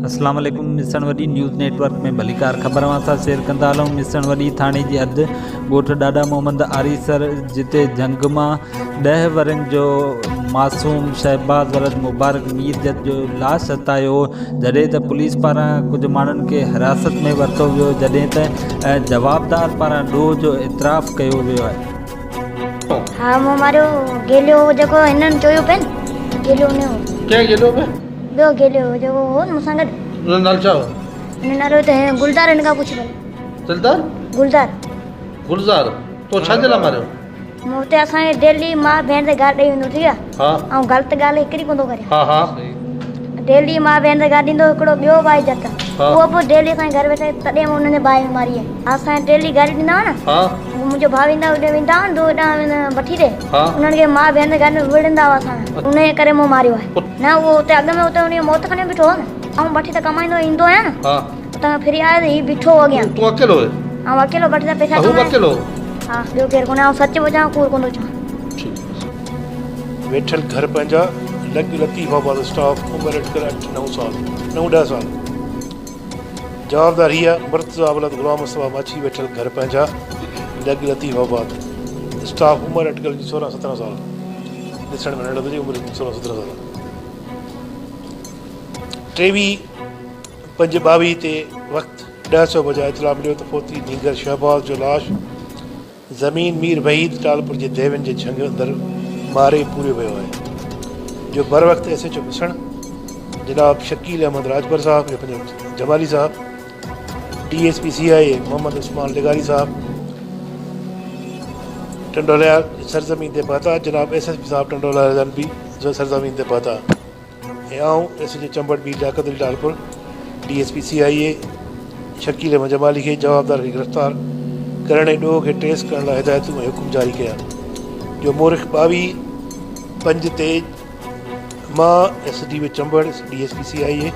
अस्सलाम वालेकुम। मिसण वॾी न्यूज़ नेटवर्क में भलीकार ख़बर सां शेयर कंदा हलूं। मिसण वॾी थाणे जी अधु ॻोठ ॾाढा मोहम्मद आरीसर जिते जंग मां 10 वरनि जो मासूम शहबाज़ वलद मुबारक मीरजत जो लाश हथायो, जॾहिं त पुलिस पारां कुझु माण्हुनि खे हिरासत में वरितो वियो, जॾहिं त जवाबदार पारां ॾोह जो इतराफ़ कयो वियो आहे। हाँ मूं मारियो गेलियो जेको हिननि चयो पिया गेलियो ने क्या गेलो पे ॿियो गेलियो जेको हो मूंसां गॾु उन नाल छा हिन नालो त गुलदार हिन खां पुछ भले चलदार गुलदार गुलजार तो छा जे लाइ मारियो? मूं हुते असांखे डेली मां भेण ते ॻाल्हि ॾेई वेंदो ठीक आहे हा ऐं ग़लति ॻाल्हि हिकिड़ी कोन थो करे। हा हा डेली मां भेण ते ॻाल्हि ॾींदो हिकिड़ो ॿियो भाई जत हा। उहो पोइ डेली असांजे घर वेठे तॾहिं मां हुनजे भाई मारी आहे। असांखे डेली ॻाल्हि ॾींदा हुआ न, हा मुंहिंजो भाउ वेंदा होॾे वेंदा हुआ न दो हेॾां वठी ॾे, हा उन्हनि खे मां भेण ते ॻाल्हि में विड़ंदा हुआ असां, उनजे करे मूं मारियो आहे न। उहो हुते अॻ में हुते उनजी मौत खणी बीठो हो न, ऐं वठी त कमाईंदो ईंदो आहियां न, हा उतां फिरी आयो त हीउ बीठो हो अॻियां तू अकेलो है? ऐं अकेलो वठी त पैसा हू कमाए। अकेलो हा ॿियो केरु कोन्हे, ऐं सच थो चवां कूड़ कोन थो चवां। वेठल घर पंहिंजा लॻ लतीफ़ाबाद स्टाफ उमिरि अटकल 8-9 साल 9-10 साल। जवाबदार हीअ मुर्तज़ा वलद ग़ुलाम मुस्तफ़ा माछी वेठल घर पंहिंजा लॻ लतीफ़ाबाद स्टाफ उमिरि अटकल 16-17 साल। ॾिसण में नंढो हुजे, उमिरि 16-17 साल। 23/5/22 ते वक़्तु 10:00 बजे इतला मिलियो त फोती नींगर शहबाज़ जो लाश ज़मीन मीर वहीद टालपुर जे देवन जे झंग अंदरि मारे पूरे वियो आहे। जो बर वक़्तु SHO मिसण जनाब शकील अहमद राजभर साहब जो पंहिंजो जमाली साहब, DSP CIA मोहम्मद उस्मान लिगारी साहब टंडोलिया सरज़मीन ते पहुता, जनाब SSP साहब टंडोलिया भी सरज़मीन ते पहुता ऐं आऊं SHO चंबड़ बी लियाकत अली टालपुर DSP CIA शकील अहमद जमाली खे जवाबदार खे गिरफ़्तार करण ऐं ॾोह खे ट्रेस करण लाइ हिदायतूं ऐं हुकुम जारी कया। जो मोरिख़ 22/5 ते मां SDV चंबड़ DSP CIA